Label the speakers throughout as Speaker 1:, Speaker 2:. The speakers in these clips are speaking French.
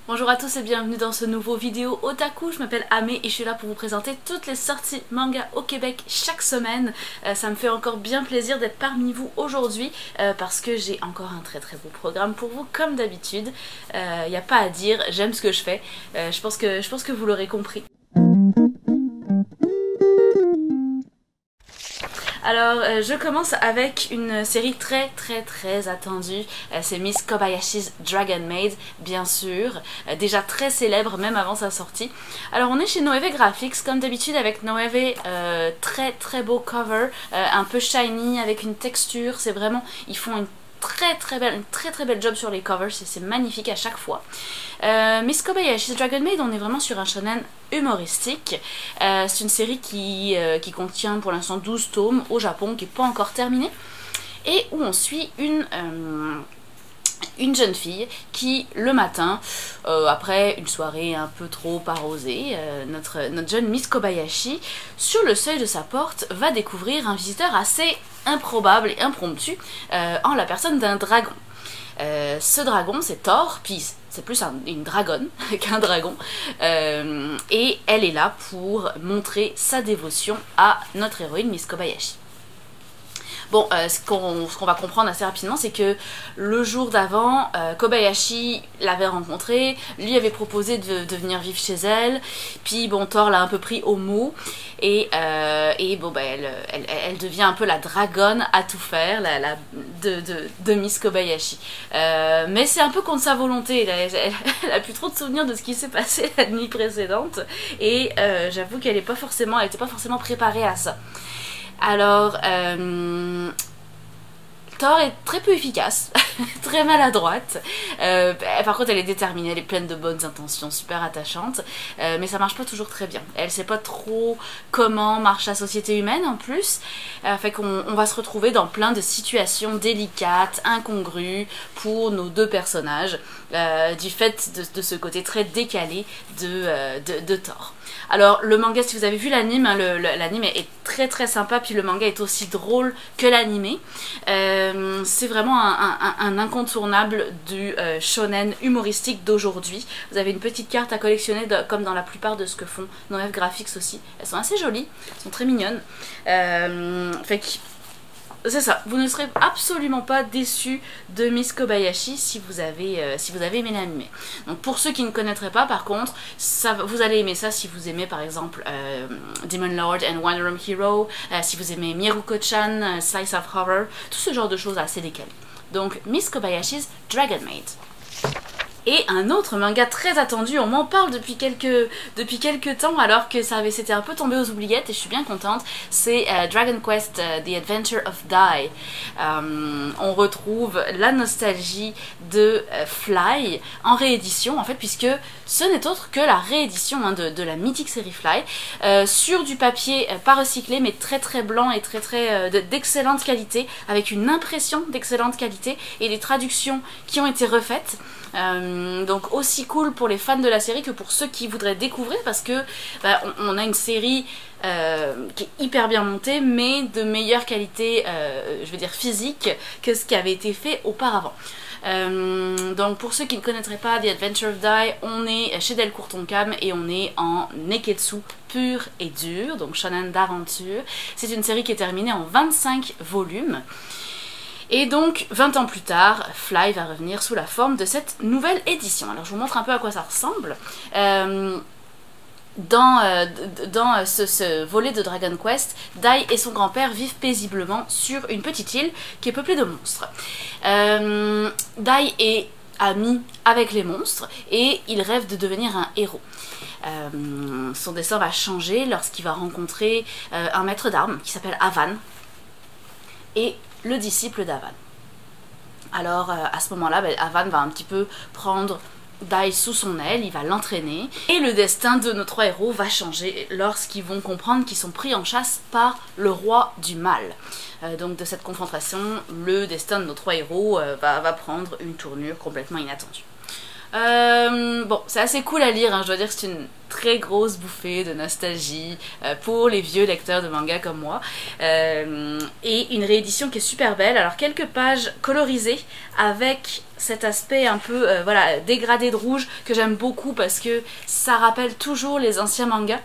Speaker 1: Bonjour à tous et bienvenue dans ce nouveau vidéo otaku. Je m'appelle Amé et je suis là pour vous présenter toutes les sorties manga au Québec chaque semaine. Ça me fait encore bien plaisir d'être parmi vous aujourd'hui parce que j'ai encore un très beau programme pour vous comme d'habitude. Il n'y a pas à dire, j'aime ce que je fais. Je pense que vous l'aurez compris. Alors, je commence avec une série très attendue. C'est Miss Kobayashi's Dragon Maid, bien sûr. Déjà très célèbre, même avant sa sortie. Alors, on est chez Noévé Graphics, comme d'habitude, avec Noévé, très beau cover, un peu shiny, avec une texture. C'est vraiment, ils font une très belle job sur les covers, c'est magnifique à chaque fois. Miss Kobayashi's Dragon Maid, on est vraiment sur un shonen humoristique. C'est une série qui contient pour l'instant 12 tomes au Japon, qui n'est pas encore terminée, et où on suit une jeune fille qui, le matin, après une soirée un peu trop arrosée, notre jeune Miss Kobayashi, sur le seuil de sa porte, va découvrir un visiteur assez improbable et impromptu en la personne d'un dragon. Ce dragon, c'est Thor, puis c'est plus une dragonne qu'un dragon, et elle est là pour montrer sa dévotion à notre héroïne Miss Kobayashi. Bon, ce qu'on va comprendre assez rapidement, c'est que le jour d'avant, Kobayashi l'avait rencontrée, lui avait proposé de venir vivre chez elle, puis bon, Thor l'a un peu pris au mot, et bon, bah, elle devient un peu la dragonne à tout faire de Miss Kobayashi. Mais c'est un peu contre sa volonté, elle a plus trop de souvenirs de ce qui s'est passé la nuit précédente, et j'avoue qu'elle n'était pas forcément préparée à ça. Alors, Thor est très peu efficace, très maladroite. Par contre, elle est déterminée, elle est pleine de bonnes intentions, super attachante, mais ça marche pas toujours très bien. Elle sait pas trop comment marche la société humaine en plus, fait qu'on va se retrouver dans plein de situations délicates, incongrues pour nos deux personnages, du fait de ce côté très décalé de Thor. Alors le manga, si vous avez vu l'anime, hein, l'anime est très sympa, puis le manga est aussi drôle que l'anime. C'est vraiment un incontournable du shonen humoristique d'aujourd'hui. Vous avez une petite carte à collectionner comme dans la plupart de ce que font Noévé Graphics aussi. Elles sont assez jolies, elles sont très mignonnes. Fait que c'est ça, vous ne serez absolument pas déçus de Miss Kobayashi si vous avez aimé l'anime. Donc pour ceux qui ne connaîtraient pas, par contre, vous allez aimer ça si vous aimez par exemple Demon Lord and One Room Hero, si vous aimez Miruko-chan, Slice of Horror, tout ce genre de choses assez décalées. Donc Miss Kobayashi's Dragon Maid. Et un autre manga très attendu, on m'en parle depuis quelques temps alors que c'était un peu tombé aux oubliettes et je suis bien contente, c'est Dragon Quest The Adventure of Dai. On retrouve la nostalgie de Fly en réédition en fait, puisque ce n'est autre que la réédition hein, de la mythique série Fly, sur du papier pas recyclé mais très blanc et d'excellente qualité, avec une impression d'excellente qualité et des traductions qui ont été refaites. Donc aussi cool pour les fans de la série que pour ceux qui voudraient découvrir, parce que bah, on a une série qui est hyper bien montée mais de meilleure qualité, je veux dire physique, que ce qui avait été fait auparavant. Donc pour ceux qui ne connaîtraient pas The Adventure of Dai, on est chez Delcourt Tonkam et on est en Neketsu pur et dur, donc shonen d'aventure. C'est une série qui est terminée en 25 volumes. Et donc, 20 ans plus tard, Fly va revenir sous la forme de cette nouvelle édition. Alors je vous montre un peu à quoi ça ressemble. Dans ce volet de Dragon Quest, Dai et son grand-père vivent paisiblement sur une petite île qui est peuplée de monstres. Dai est ami avec les monstres et il rêve de devenir un héros. Son destin va changer lorsqu'il va rencontrer un maître d'armes qui s'appelle Avan et le disciple d'Avan. Alors à ce moment-là, Avan va un petit peu prendre Dai sous son aile, il va l'entraîner, et le destin de nos trois héros va changer lorsqu'ils vont comprendre qu'ils sont pris en chasse par le roi du mal. Donc de cette confrontation, le destin de nos trois héros va prendre une tournure complètement inattendue. Bon, c'est assez cool à lire, hein, je dois dire que c'est une très grosse bouffée de nostalgie pour les vieux lecteurs de manga comme moi. Et une réédition qui est super belle. Alors quelques pages colorisées avec cet aspect un peu voilà, dégradé de rouge que j'aime beaucoup parce que ça rappelle toujours les anciens mangas.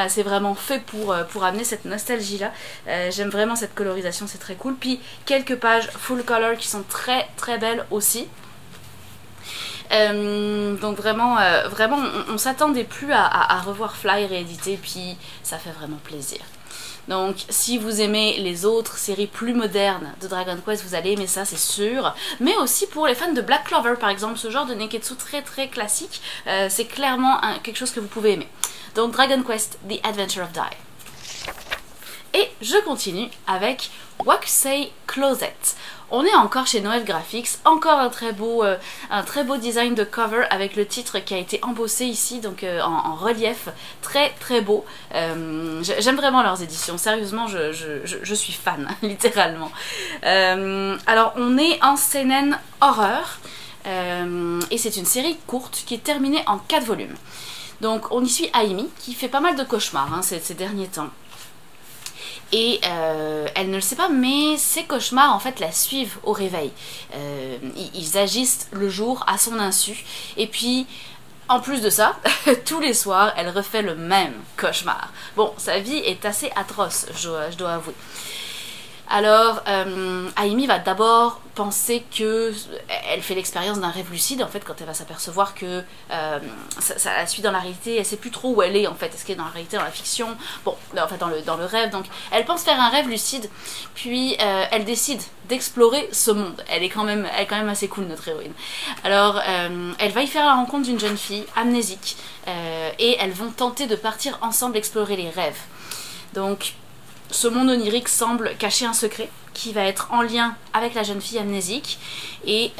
Speaker 1: C'est vraiment fait pour amener cette nostalgie là. J'aime vraiment cette colorisation, c'est très cool. Puis quelques pages full color qui sont très très belles aussi. Donc vraiment, on s'attendait plus à revoir Fly réédité, puis ça fait vraiment plaisir. Donc si vous aimez les autres séries plus modernes de Dragon Quest, vous allez aimer ça, c'est sûr. Mais aussi pour les fans de Black Clover par exemple, ce genre de Neketsu très très classique, c'est clairement quelque chose que vous pouvez aimer. Donc Dragon Quest The Adventure of Dai. Et je continue avec Wakusei Closet. On est encore chez Noël Graphics, encore un très beau design de cover avec le titre qui a été embossé ici, donc en relief, très très beau. J'aime vraiment leurs éditions, sérieusement je suis fan, littéralement. Alors on est en seinen horreur, et c'est une série courte qui est terminée en 4 volumes. Donc on y suit Aimi qui fait pas mal de cauchemars hein, ces derniers temps. Et elle ne le sait pas, mais ces cauchemars en fait la suivent au réveil. Ils agissent le jour à son insu. Et puis, en plus de ça, tous les soirs, elle refait le même cauchemar. Bon, sa vie est assez atroce, je dois avouer. Alors, Aimi va d'abord penser que elle fait l'expérience d'un rêve lucide, en fait, quand elle va s'apercevoir que ça la suit dans la réalité, elle sait plus trop où elle est, en fait, est-ce qu'elle est dans la réalité, dans la fiction, bon, en fait, dans le rêve, donc elle pense faire un rêve lucide, puis elle décide d'explorer ce monde. Elle est quand même assez cool, notre héroïne. Alors, elle va y faire la rencontre d'une jeune fille amnésique, et elles vont tenter de partir ensemble explorer les rêves. Donc, ce monde onirique semble cacher un secret qui va être en lien avec la jeune fille amnésique, et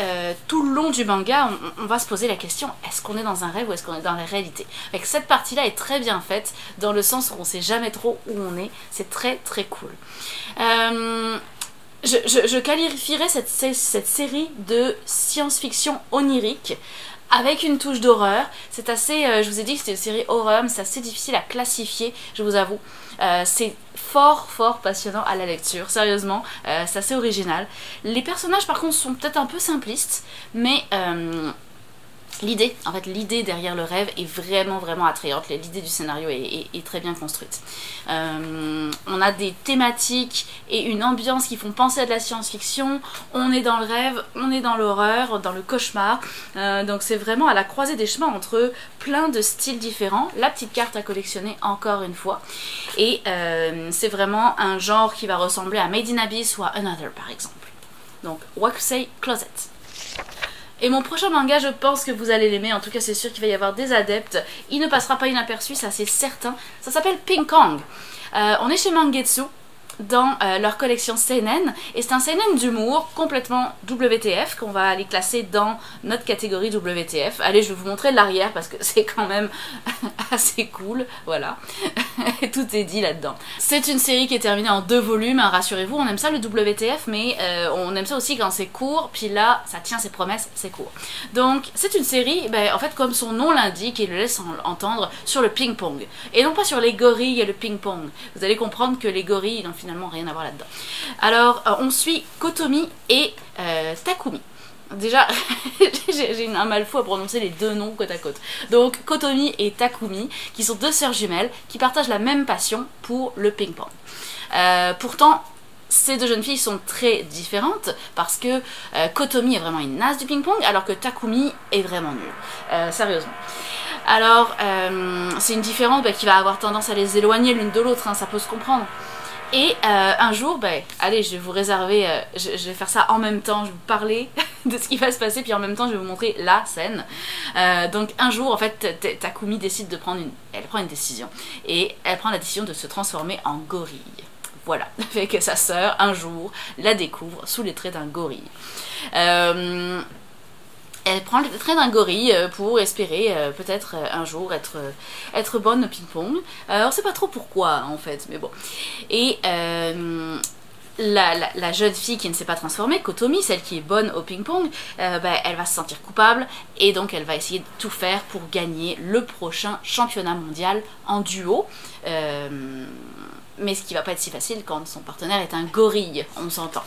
Speaker 1: tout le long du manga on va se poser la question, est-ce qu'on est dans un rêve ou est-ce qu'on est dans la réalité? Avec cette partie là est très bien faite dans le sens où on sait jamais trop où on est, c'est très très cool. Je qualifierais cette série de science-fiction onirique avec une touche d'horreur. C'est assez, je vous ai dit que c'était une série horreur, mais c'est assez difficile à classifier, je vous avoue. C'est fort passionnant à la lecture, sérieusement, c'est assez original. Les personnages par contre sont peut-être un peu simplistes, mais l'idée, en fait, l'idée derrière le rêve est vraiment attrayante. L'idée du scénario est très bien construite. On a des thématiques et une ambiance qui font penser à de la science-fiction. On est dans le rêve, on est dans l'horreur, dans le cauchemar. Donc c'est vraiment à la croisée des chemins entre plein de styles différents. La petite carte à collectionner encore une fois. Et c'est vraiment un genre qui va ressembler à Made in Abyss ou à Another par exemple. Donc Wakusei Closet. Et mon prochain manga, je pense que vous allez l'aimer, en tout cas c'est sûr qu'il va y avoir des adeptes, il ne passera pas inaperçu, ça c'est certain. Ça s'appelle Ping Kong. On est chez Mangetsu, dans leur collection seinen, et c'est un seinen d'humour complètement WTF qu'on va aller classer dans notre catégorie WTF. Allez, je vais vous montrer l'arrière parce que c'est quand même assez cool, voilà. Tout est dit là-dedans. C'est une série qui est terminée en 2 volumes, hein, rassurez-vous, on aime ça le WTF, mais on aime ça aussi quand c'est court, puis là, ça tient ses promesses, c'est court. Donc, c'est une série, en fait, comme son nom l'indique et le laisse entendre, sur le ping-pong. Et non pas sur les gorilles et le ping-pong. Vous allez comprendre que les gorilles n'ont finalement rien à voir là-dedans. Alors, on suit Kotomi et Takumi. Déjà, j'ai un mal fou à prononcer les 2 noms côte à côte. Donc, Kotomi et Takumi, qui sont 2 sœurs jumelles, qui partagent la même passion pour le ping-pong. Pourtant, ces 2 jeunes filles sont très différentes, parce que Kotomi est vraiment une naze du ping-pong, alors que Takumi est vraiment nulle. Sérieusement. Alors, c'est une différence qui va avoir tendance à les éloigner l'une de l'autre, hein, ça peut se comprendre. Et un jour, allez, je vais vous réserver, je vais faire ça en même temps, je vais vous parler de ce qui va se passer, puis en même temps je vais vous montrer la scène. Donc un jour, en fait, Takumi décide de prendre elle prend une décision, et elle prend la décision de se transformer en gorille. Voilà, fait que sa sœur, un jour, la découvre sous les traits d'un gorille. Elle prend le trait d'un gorille pour espérer peut-être un jour être bonne au ping-pong. On sait pas trop pourquoi en fait, mais bon. Et la jeune fille qui ne s'est pas transformée, Kotomi, celle qui est bonne au ping-pong, elle va se sentir coupable et donc elle va essayer de tout faire pour gagner le prochain championnat mondial en duo. Mais ce qui va pas être si facile quand son partenaire est un gorille, on s'entend.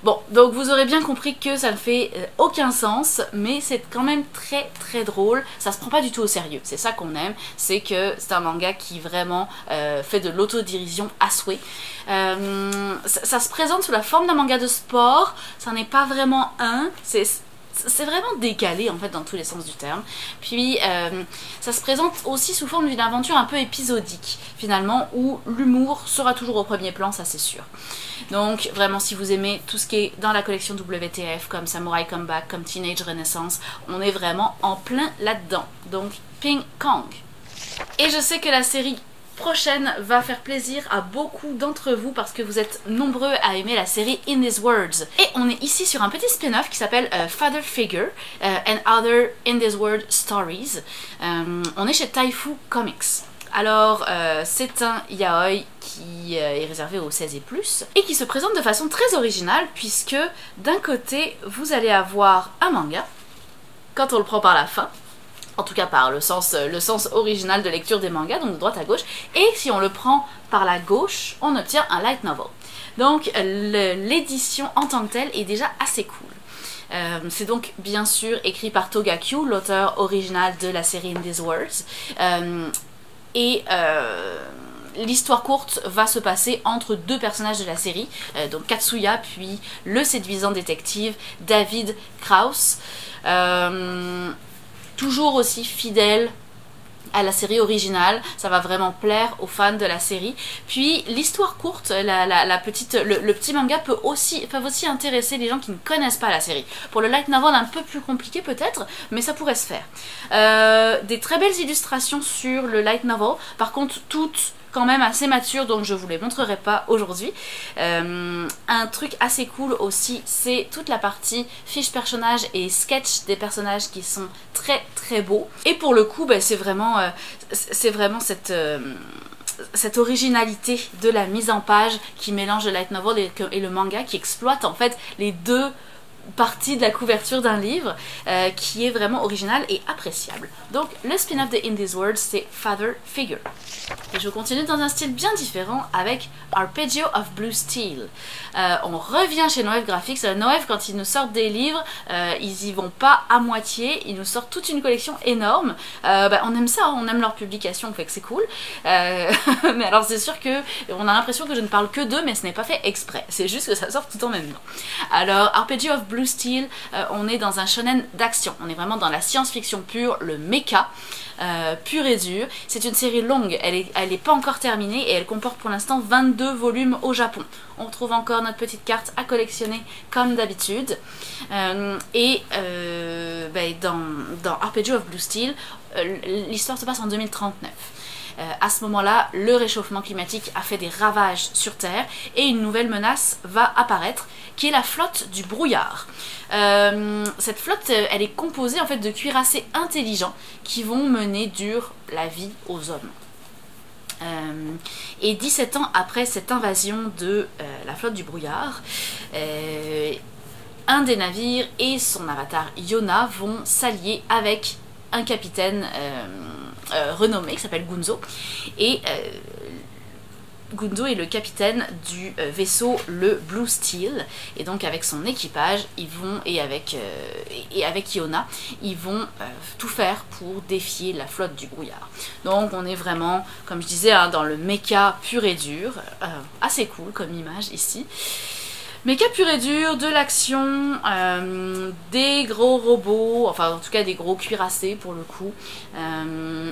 Speaker 1: Bon, donc vous aurez bien compris que ça ne fait aucun sens, mais c'est quand même très très drôle, ça se prend pas du tout au sérieux, c'est ça qu'on aime, c'est que c'est un manga qui vraiment fait de l'autodérision à souhait. Ça se présente sous la forme d'un manga de sport, ça n'est pas vraiment c'est vraiment décalé en fait dans tous les sens du terme. Puis ça se présente aussi sous forme d'une aventure un peu épisodique finalement, où l'humour sera toujours au premier plan, ça c'est sûr. Donc vraiment si vous aimez tout ce qui est dans la collection WTF comme Samurai Comeback, comme Teenage Renaissance, on est vraiment en plein là-dedans. Donc Ping Kong. Et je sais que la série prochaine va faire plaisir à beaucoup d'entre vous parce que vous êtes nombreux à aimer la série In These Words. Et on est ici sur un petit spin-off qui s'appelle Father Figure and Other In These World Stories. On est chez Taifu Comics. Alors, c'est un yaoi qui est réservé aux 16 et plus et qui se présente de façon très originale puisque d'un côté, vous allez avoir un manga, quand on le prend par la fin, en tout cas par le sens original de lecture des mangas, donc de droite à gauche, et si on le prend par la gauche, on obtient un light novel. Donc l'édition en tant que telle est déjà assez cool. C'est donc bien sûr écrit par Togakyu, l'auteur original de la série In These Words, l'histoire courte va se passer entre deux personnages de la série, donc Katsuya puis le séduisant détective David Kraus. Toujours aussi fidèle à la série originale, ça va vraiment plaire aux fans de la série. Puis l'histoire courte, le petit manga peuvent aussi intéresser les gens qui ne connaissent pas la série. Pour le light novel un peu plus compliqué peut-être, mais ça pourrait se faire. Des très belles illustrations sur le light novel, par contre toutes quand même assez mature, donc je vous les montrerai pas aujourd'hui. Un truc assez cool aussi, c'est toute la partie fiches personnages et sketch des personnages qui sont très très beaux. Et pour le coup, c'est vraiment cette originalité de la mise en page qui mélange le light novel et le manga, qui exploite en fait les deux partie de la couverture d'un livre qui est vraiment original et appréciable. Donc le spin-off de In These Words, c'est Father Figure. Et je continue dans un style bien différent avec Arpeggio of Blue Steel. On revient chez Noëv Graphics. Noëv, quand ils nous sortent des livres, ils y vont pas à moitié, ils nous sortent toute une collection énorme. On aime ça, on aime leur publication, fait que c'est cool. Mais alors c'est sûr que on a l'impression que je ne parle que d'eux, mais ce n'est pas fait exprès. C'est juste que ça sort tout en même temps. Alors Arpeggio of Blue Steel, on est dans un shonen d'action. On est vraiment dans la science-fiction pure, le mecha. Pur et dur. C'est une série longue, elle est pas encore terminée et elle comporte pour l'instant 22 volumes au Japon. On retrouve encore notre petite carte à collectionner comme d'habitude. Dans Arpeggio of Blue Steel, l'histoire se passe en 2039. À ce moment-là, le réchauffement climatique a fait des ravages sur Terre et une nouvelle menace va apparaître, qui est la flotte du brouillard. Cette flotte, elle est composée en fait de cuirassés intelligents qui vont mener dure la vie aux hommes. Et 17 ans après cette invasion de la flotte du brouillard, un des navires et son avatar Yona vont s'allier avec un capitaine renommé qui s'appelle Gunzo, et Gunzo est le capitaine du vaisseau le Blue Steel, et donc avec son équipage ils vont, et avec Yona, ils vont tout faire pour défier la flotte du brouillard. Donc on est vraiment, comme je disais, dans le mecha pur et dur, assez cool comme image ici. Mecha pur et dur, de l'action, des gros robots, enfin en tout cas des gros cuirassés pour le coup,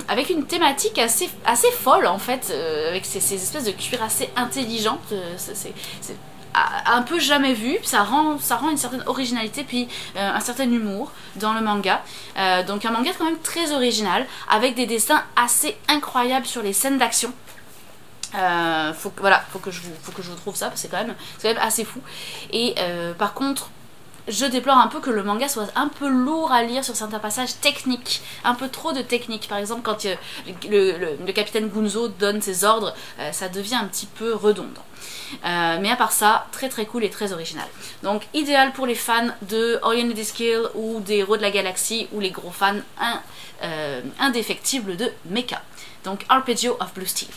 Speaker 1: avec une thématique assez folle en fait, avec ces espèces de cuirassés intelligents, c'est un peu jamais vu, ça rend une certaine originalité puis un certain humour dans le manga. Donc un manga quand même très original, avec des dessins assez incroyables sur les scènes d'action. Faut que je vous trouve ça, parce que c'est quand même assez fou. Et par contre, je déplore un peu que le manga soit un peu lourd à lire sur certains passages techniques, un peu trop de technique. Par exemple, quand le capitaine Gunzo donne ses ordres, ça devient un petit peu redondant. Mais à part ça, très très cool et très original. Donc idéal pour les fans de Ori and the Skill ou des héros de la galaxie ou les gros fans indéfectibles de mecha. Donc Arpeggio of Blue Steel.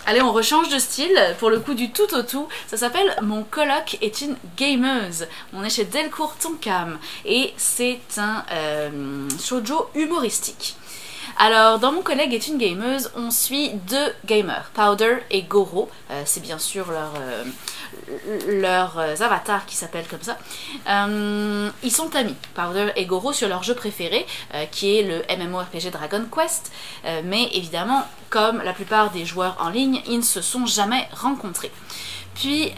Speaker 1: Allez, on rechange de style, pour le coup du tout au tout. Ça s'appelle Mon coloc est une gameuse. On est chez Delcourt Tonkam et c'est un shoujo humoristique. Alors, dans Mon collègue est une gameuse, on suit deux gamers, Powder et Goro. C'est bien sûr leurs avatars qui s'appellent comme ça. Ils sont amis, Powder et Goro, sur leur jeu préféré, qui est le MMORPG Dragon Quest. Mais évidemment, comme la plupart des joueurs en ligne, ils ne se sont jamais rencontrés. Puis,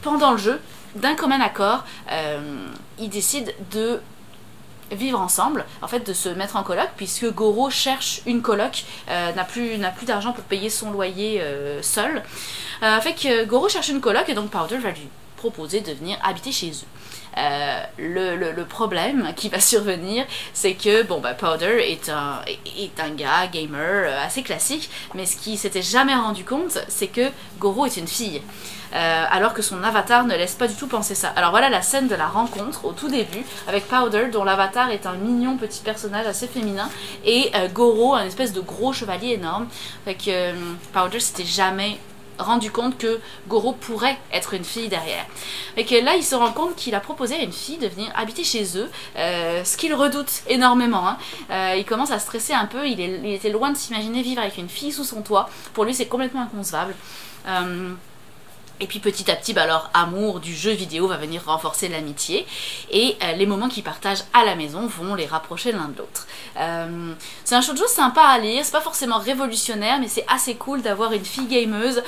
Speaker 1: pendant le jeu, d'un commun accord, ils décident de vivre ensemble, en fait de se mettre en coloc, puisque Goro cherche une coloc, n'a plus d'argent pour payer son loyer seul. Fait que Goro cherche une coloc et donc Powder va lui proposer de venir habiter chez eux. Le problème qui va survenir, c'est que bon, Powder est un gars gamer assez classique, mais ce qui s'était jamais rendu compte, c'est que Goro est une fille. Alors que son avatar ne laisse pas du tout penser ça. Alors voilà la scène de la rencontre au tout début avec Powder, dont l'avatar est un mignon petit personnage assez féminin, et Goro, un espèce de gros chevalier énorme. Fait que Powder s'était jamais rendu compte que Goro pourrait être une fille derrière. Et que là, il se rend compte qu'il a proposé à une fille de venir habiter chez eux, ce qu'il redoute énormément. Hein. Il commence à stresser un peu, il était loin de s'imaginer vivre avec une fille sous son toit. Pour lui, c'est complètement inconcevable. Et puis petit à petit, leur amour du jeu vidéo va venir renforcer l'amitié et les moments qu'ils partagent à la maison vont les rapprocher l'un de l'autre. C'est un shoujo sympa à lire, c'est pas forcément révolutionnaire, mais c'est assez cool d'avoir une fille gameuse,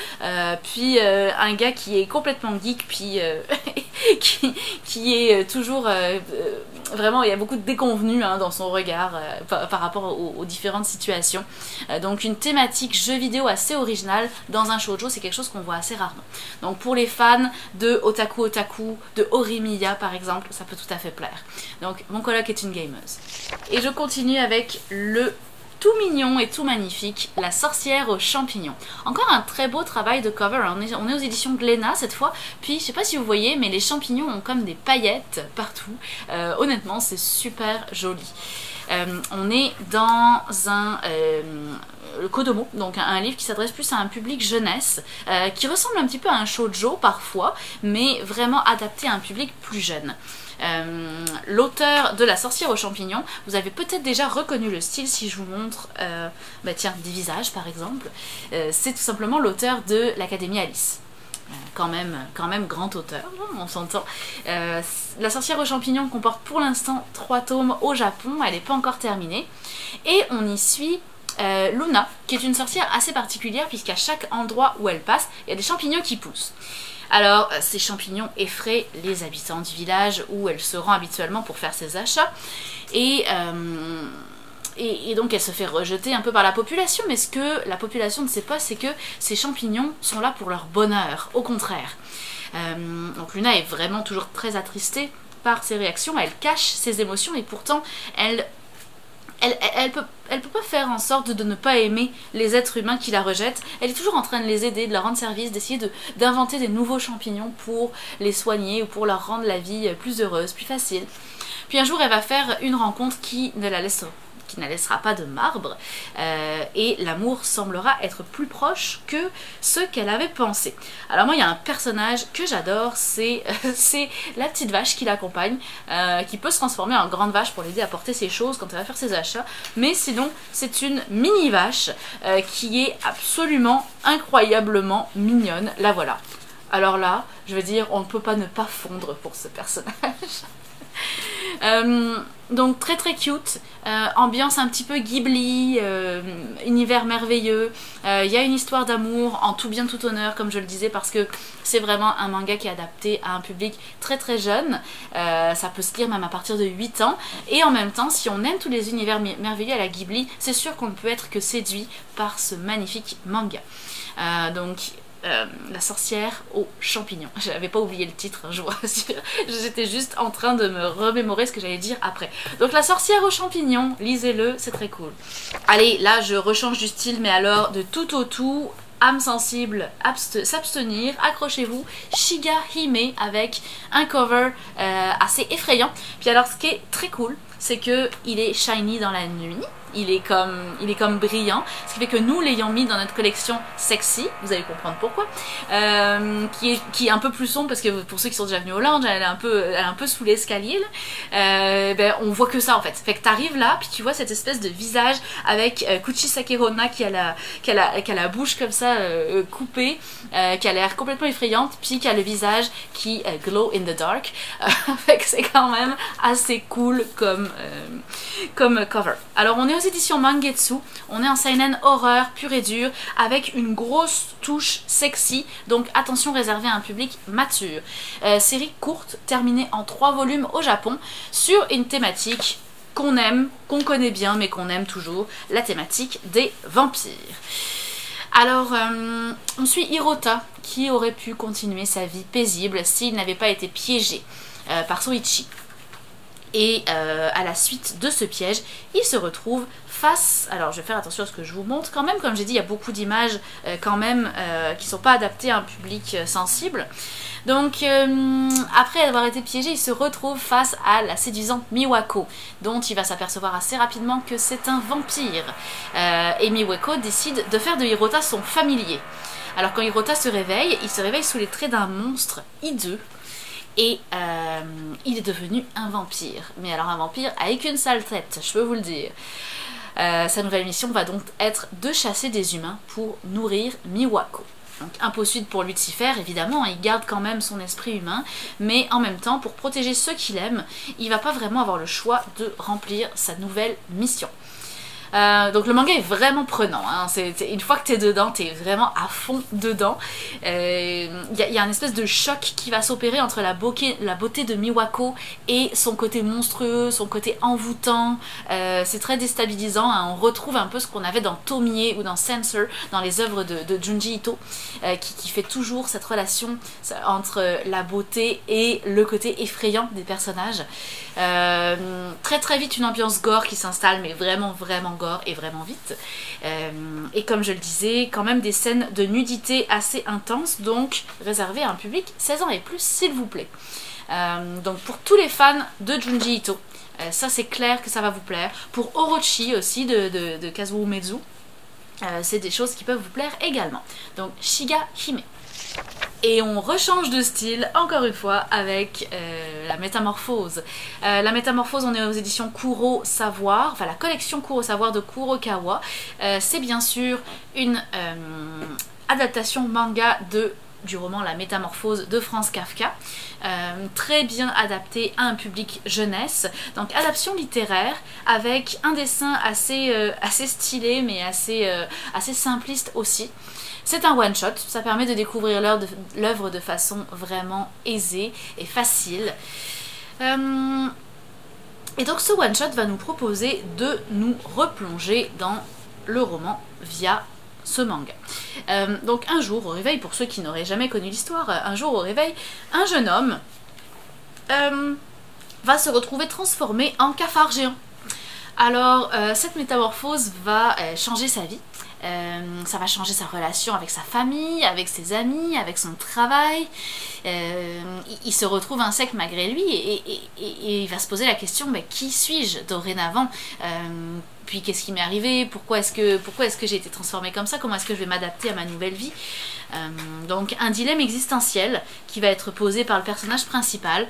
Speaker 1: puis un gars qui est complètement geek, puis qui est toujours... vraiment, il y a beaucoup de déconvenus dans son regard par rapport aux différentes situations. Donc une thématique jeu vidéo assez originale dans un shoujo, c'est quelque chose qu'on voit assez rarement. Donc pour les fans de Otaku, de Horimiya par exemple, ça peut tout à fait plaire. Donc Mon coloc est une gameuse. Et je continue avec le tout mignon et tout magnifique, La sorcière aux champignons. Encore un très beau travail de cover, on est aux éditions Glénat cette fois, puis je sais pas si vous voyez, mais les champignons ont comme des paillettes partout. Honnêtement, c'est super joli. On est dans un Kodomo, donc un livre qui s'adresse plus à un public jeunesse, qui ressemble un petit peu à un shoujo parfois, mais vraiment adapté à un public plus jeune. L'auteur de La sorcière aux champignons, vous avez peut-être déjà reconnu le style si je vous montre tiens, des visages par exemple. C'est tout simplement l'auteur de l'Académie Alice. Quand même grand auteur, on s'entend. La sorcière aux champignons comporte pour l'instant 3 tomes au Japon, elle n'est pas encore terminée. Et on y suit Luna, qui est une sorcière assez particulière puisqu'à chaque endroit où elle passe, il y a des champignons qui poussent. Alors, ces champignons effraient les habitants du village où elle se rend habituellement pour faire ses achats. Et donc elle se fait rejeter un peu par la population, mais ce que la population ne sait pas, c'est que ces champignons sont là pour leur bonheur, au contraire. Donc Luna est vraiment toujours très attristée par ses réactions, elle cache ses émotions et pourtant elle peut pas faire en sorte de ne pas aimer les êtres humains qui la rejettent. Elle est toujours en train de les aider, de leur rendre service, d'essayer d'inventer des nouveaux champignons pour les soigner ou pour leur rendre la vie plus heureuse, plus facile. Puis un jour elle va faire une rencontre qui ne laissera pas de marbre, et l'amour semblera être plus proche que ce qu'elle avait pensé. Alors moi il y a un personnage que j'adore, c'est la petite vache qui l'accompagne, qui peut se transformer en grande vache pour l'aider à porter ses choses quand elle va faire ses achats, mais sinon c'est une mini vache qui est absolument incroyablement mignonne, la voilà. Alors là, je veux dire, on ne peut pas ne pas fondre pour ce personnage. Donc très très cute, ambiance un petit peu Ghibli, univers merveilleux, il y a une histoire d'amour en tout bien tout honneur comme je le disais parce que c'est vraiment un manga qui est adapté à un public très très jeune, ça peut se lire même à partir de 8 ans et en même temps si on aime tous les univers merveilleux à la Ghibli, c'est sûr qu'on ne peut être que séduit par ce magnifique manga. Donc La sorcière aux champignons. Je n'avais pas oublié le titre, hein, je vous rassure. J'étais juste en train de me remémorer ce que j'allais dire après. Donc La sorcière aux champignons, lisez-le, c'est très cool. Allez, là je rechange du style, mais alors de tout au tout, âme sensible, s'abstenir, accrochez-vous, Shiga Hime avec un cover assez effrayant. Puis alors ce qui est très cool, c'est que il est shiny dans la nuit, il est comme brillant, ce qui fait que nous l'ayant mis dans notre collection sexy, vous allez comprendre pourquoi, qui est un peu plus sombre parce que pour ceux qui sont déjà venus au lounge, elle est un peu sous l'escalier, ben, on voit que ça en fait. Fait que t'arrives là, puis tu vois cette espèce de visage avec Kuchisake Honna qui a la bouche comme ça coupée, qui a l'air complètement effrayante, puis qui a le visage qui glow in the dark. Fait que c'est quand même assez cool comme cover. Alors on est aux éditions Mangetsu, on est en seinen horreur pur et dur avec une grosse touche sexy, donc attention réservée à un public mature. Série courte, terminée en 3 volumes au Japon, sur une thématique qu'on aime, qu'on connaît bien mais qu'on aime toujours, la thématique des vampires. Alors, on suit Hirota qui aurait pu continuer sa vie paisible s'il n'avait pas été piégé par Soichi. Et à la suite de ce piège, il se retrouve face... Alors je vais faire attention à ce que je vous montre quand même, comme j'ai dit, il y a beaucoup d'images quand même qui ne sont pas adaptées à un public sensible. Donc après avoir été piégé, il se retrouve face à la séduisante Miwako, dont il va s'apercevoir assez rapidement que c'est un vampire. Et Miwako décide de faire de Hirota son familier. Alors quand Hirota se réveille, il se réveille sous les traits d'un monstre hideux. Et il est devenu un vampire. Mais alors un vampire avec une sale tête, je peux vous le dire. Sa nouvelle mission va donc être de chasser des humains pour nourrir Miwako. Donc impossible pour Lucifer, évidemment, il garde quand même son esprit humain, mais en même temps, pour protéger ceux qu'il aime, il va pas vraiment avoir le choix de remplir sa nouvelle mission. Donc le manga est vraiment prenant, hein. Une fois que t'es dedans, t'es vraiment à fond dedans. Y a un espèce de choc qui va s'opérer entre la beauté de Miwako et son côté monstrueux, son côté envoûtant. C'est très déstabilisant, hein. On retrouve un peu ce qu'on avait dans Tomie ou dans Censor, dans les œuvres de Junji Ito, qui fait toujours cette relation entre la beauté et le côté effrayant des personnages. Très très vite une ambiance gore qui s'installe, mais vraiment gore et vraiment vite. Et comme je le disais, quand même des scènes de nudité assez intenses, donc réservées à un public 16 ans et plus s'il vous plaît. Donc pour tous les fans de Junji Ito, ça c'est clair que ça va vous plaire. Pour Orochi aussi de Kazuo Umezu, c'est des choses qui peuvent vous plaire également. Donc Shiga Hime. Et on rechange de style, encore une fois, avec la métamorphose. La métamorphose, on est aux éditions Kuro Savoir, enfin la collection Kuro Savoir de Kurokawa. C'est bien sûr une adaptation manga du roman La Métamorphose de Franz Kafka, très bien adapté à un public jeunesse, donc adaptation littéraire avec un dessin assez stylé mais assez simpliste aussi. C'est un one-shot, ça permet de découvrir l'œuvre de façon vraiment aisée et facile. Et donc ce one-shot va nous proposer de nous replonger dans le roman via ce manga. Donc un jour au réveil, pour ceux qui n'auraient jamais connu l'histoire, un jour au réveil, un jeune homme va se retrouver transformé en cafard géant. Alors cette métamorphose va changer sa vie. Ça va changer sa relation avec sa famille, avec ses amis, avec son travail. Il se retrouve insecte malgré lui et il va se poser la question, mais qui suis-je dorénavant? Puis qu'est-ce qui m'est arrivé? Pourquoi est-ce que j'ai été transformée comme ça? Comment est-ce que je vais m'adapter à ma nouvelle vie? Donc un dilemme existentiel qui va être posé par le personnage principal,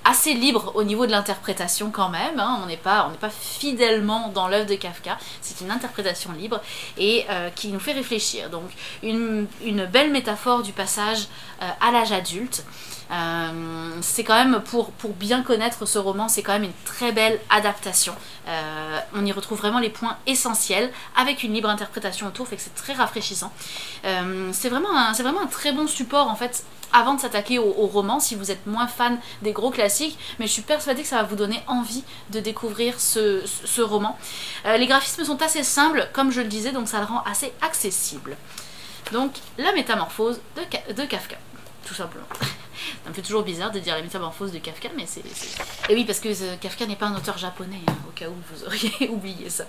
Speaker 1: assez libre au niveau de l'interprétation quand même, hein. On n'est pas fidèlement dans l'œuvre de Kafka, c'est une interprétation libre et qui nous fait réfléchir. Donc une belle métaphore du passage à l'âge adulte. C'est quand même, pour bien connaître ce roman, c'est quand même une très belle adaptation. On y retrouve vraiment les points essentiels avec une libre interprétation autour, fait que c'est très rafraîchissant. C'est vraiment un très bon support en fait avant de s'attaquer au roman si vous êtes moins fan des gros classiques, mais je suis persuadée que ça va vous donner envie de découvrir ce roman. Les graphismes sont assez simples comme je le disais, donc ça le rend assez accessible. Donc la métamorphose de Kafka, tout simplement. Ça me fait toujours bizarre de dire les métamorphoses de Kafka, mais c'est... Et oui, parce que Kafka n'est pas un auteur japonais, hein, au cas où vous auriez oublié ça.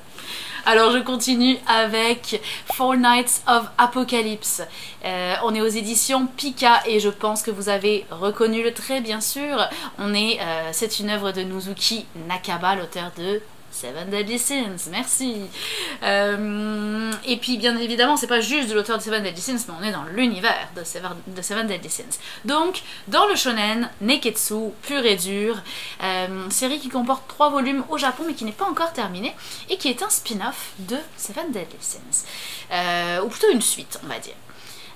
Speaker 1: Alors je continue avec Four Nights of Apocalypse. On est aux éditions Pika et je pense que vous avez reconnu le trait, bien sûr. C'est une œuvre de Nozuki Nakaba, l'auteur de Seven Deadly Sins, merci. Et puis bien évidemment, c'est pas juste de l'auteur de Seven Deadly Sins, mais on est dans l'univers de Seven Deadly Sins. Donc, dans le shonen, Neketsu, pur et dur, série qui comporte 3 volumes au Japon, mais qui n'est pas encore terminée, et qui est un spin-off de Seven Deadly Sins. Ou plutôt une suite, on va dire.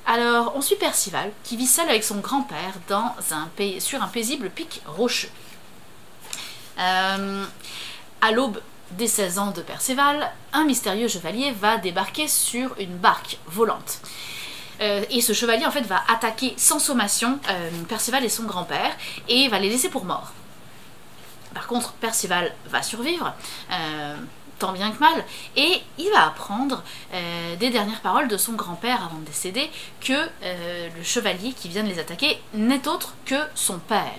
Speaker 1: Alors, on suit Percival, qui vit seul avec son grand-père sur un paisible pic rocheux. À l'aube des 16 ans de Perceval, un mystérieux chevalier va débarquer sur une barque volante. Et ce chevalier en fait va attaquer sans sommation Perceval et son grand-père et va les laisser pour morts. Par contre, Perceval va survivre, tant bien que mal, et il va apprendre des dernières paroles de son grand-père avant de décéder que le chevalier qui vient de les attaquer n'est autre que son père.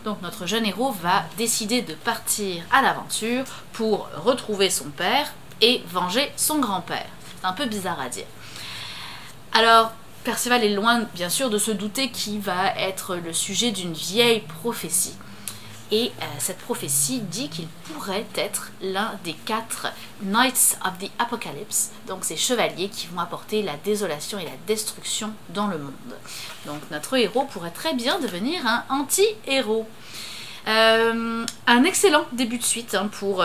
Speaker 1: Donc notre jeune héros va décider de partir à l'aventure pour retrouver son père et venger son grand-père. C'est un peu bizarre à dire. Alors, Perceval est loin bien sûr de se douter qu'il va être le sujet d'une vieille prophétie. Et cette prophétie dit qu'il pourrait être l'un des 4 Knights of the Apocalypse, donc ces chevaliers qui vont apporter la désolation et la destruction dans le monde. Donc notre héros pourrait très bien devenir un anti-héros. Un excellent début de suite hein, pour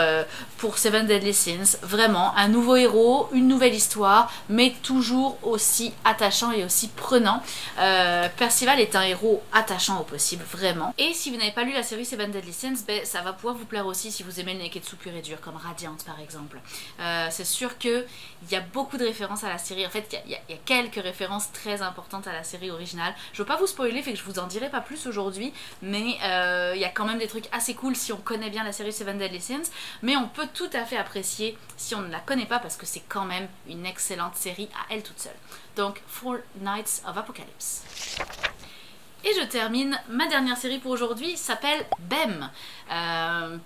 Speaker 1: Seven Deadly Sins, vraiment un nouveau héros, une nouvelle histoire, mais toujours aussi attachant et aussi prenant. Percival est un héros attachant au possible, vraiment. Et si vous n'avez pas lu la série Seven Deadly Sins, ben, ça va pouvoir vous plaire aussi si vous aimez le Neketsu pur et dur, comme Radiant par exemple. C'est sûr qu'il y a beaucoup de références à la série, en fait il y a quelques références très importantes à la série originale. Je veux pas vous spoiler, fait que je vous en dirai pas plus aujourd'hui, mais il y a quand même des trucs assez cool si on connaît bien la série Seven Deadly Sins, mais on peut tout à fait apprécier si on ne la connaît pas parce que c'est quand même une excellente série à elle toute seule. Donc Four Nights of Apocalypse. Et je termine, ma dernière série pour aujourd'hui s'appelle Bem.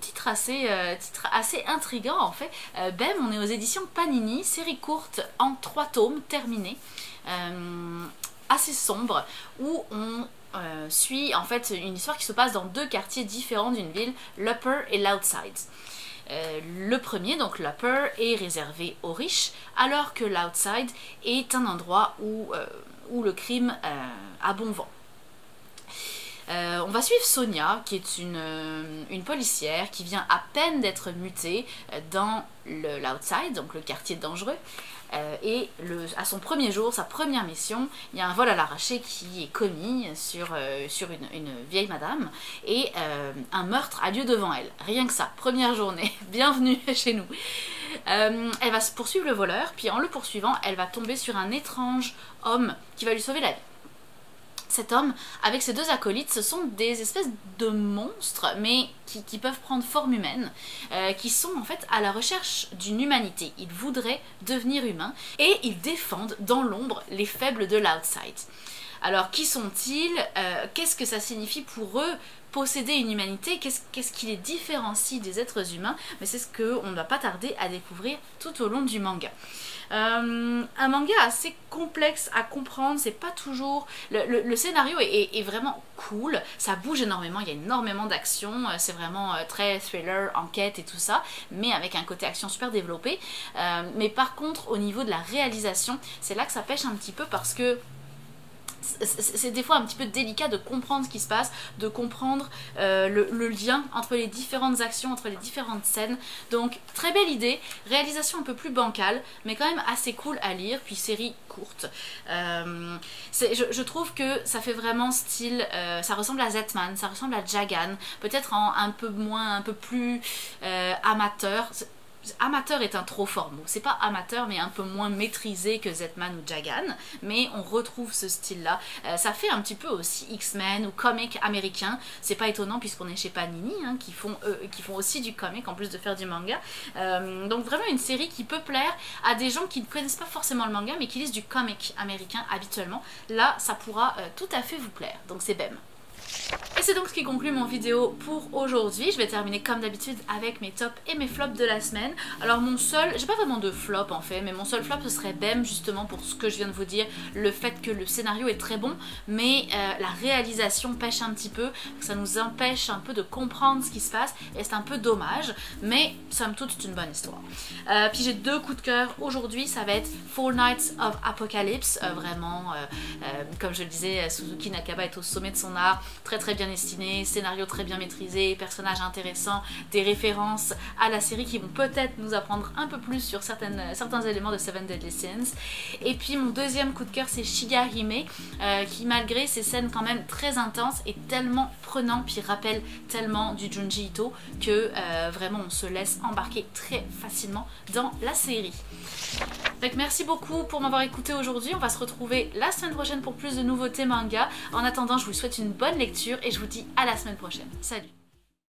Speaker 1: Titre assez intriguant en fait. Bem, on est aux éditions Panini, série courte en 3 tomes terminée, assez sombre, où on suit en fait une histoire qui se passe dans 2 quartiers différents d'une ville, l'Upper et l'Outside. Le premier, donc l'Upper, est réservé aux riches, alors que l'Outside est un endroit où le crime a bon vent. On va suivre Sonia, qui est une policière qui vient à peine d'être mutée dans l'Outside, donc le quartier dangereux. Et à son premier jour, sa première mission, il y a un vol à l'arraché qui est commis sur une vieille madame et un meurtre a lieu devant elle. Rien que ça, première journée, bienvenue chez nous. Elle va poursuivre le voleur, puis en le poursuivant, elle va tomber sur un étrange homme qui va lui sauver la vie. Cet homme, avec ses 2 acolytes, ce sont des espèces de monstres, mais qui peuvent prendre forme humaine, qui sont en fait à la recherche d'une humanité. Ils voudraient devenir humains, et ils défendent dans l'ombre les faibles de l'Outside. Alors, qui sont-ils? Qu'est-ce que ça signifie pour eux posséder une humanité? Qu'est-ce qui les différencie des êtres humains? Mais c'est ce qu'on ne va pas tarder à découvrir tout au long du manga. Un manga assez complexe à comprendre, c'est pas toujours... Le scénario est vraiment cool, ça bouge énormément, il y a énormément d'action, c'est vraiment très thriller, enquête et tout ça, mais avec un côté action super développé. Mais par contre, au niveau de la réalisation, c'est là que ça pêche un petit peu parce que c'est des fois un petit peu délicat de comprendre ce qui se passe, de comprendre le lien entre les différentes actions, entre les différentes scènes. Donc très belle idée, réalisation un peu plus bancale, mais quand même assez cool à lire, puis série courte. Je trouve que ça fait vraiment style, ça ressemble à Zetman, ça ressemble à Jagan, peut-être un peu plus amateur. Amateur est un trop fort mot, c'est pas amateur mais un peu moins maîtrisé que Zetman ou Jagan, mais on retrouve ce style là. Ça fait un petit peu aussi X-Men ou comic américain, c'est pas étonnant puisqu'on est chez Panini hein, qui font aussi du comic en plus de faire du manga. Donc vraiment une série qui peut plaire à des gens qui ne connaissent pas forcément le manga mais qui lisent du comic américain habituellement. Là ça pourra tout à fait vous plaire, donc c'est Bem. Et c'est donc ce qui conclut mon vidéo pour aujourd'hui. Je vais terminer comme d'habitude avec mes tops et mes flops de la semaine. Alors mon seul, j'ai pas vraiment de flop en fait, mais mon seul flop ce serait Bem, justement pour ce que je viens de vous dire, le fait que le scénario est très bon, mais la réalisation pêche un petit peu, ça nous empêche un peu de comprendre ce qui se passe et c'est un peu dommage, mais somme toute c'est une bonne histoire. Puis j'ai deux coups de cœur aujourd'hui, ça va être Four Nights of Apocalypse, vraiment comme je le disais, Suzuki Nakaba est au sommet de son art, très bien dessiné, scénario très bien maîtrisé, personnages intéressants, des références à la série qui vont peut-être nous apprendre un peu plus sur certains éléments de Seven Deadly Sins. Et puis mon deuxième coup de cœur c'est Shiga Hime, qui malgré ses scènes quand même très intenses est tellement prenant, puis rappelle tellement du Junji Ito que vraiment on se laisse embarquer très facilement dans la série. Donc merci beaucoup pour m'avoir écouté aujourd'hui, on va se retrouver la semaine prochaine pour plus de nouveautés manga. En attendant, je vous souhaite une bonne lecture et je vous dis à la semaine prochaine. Salut!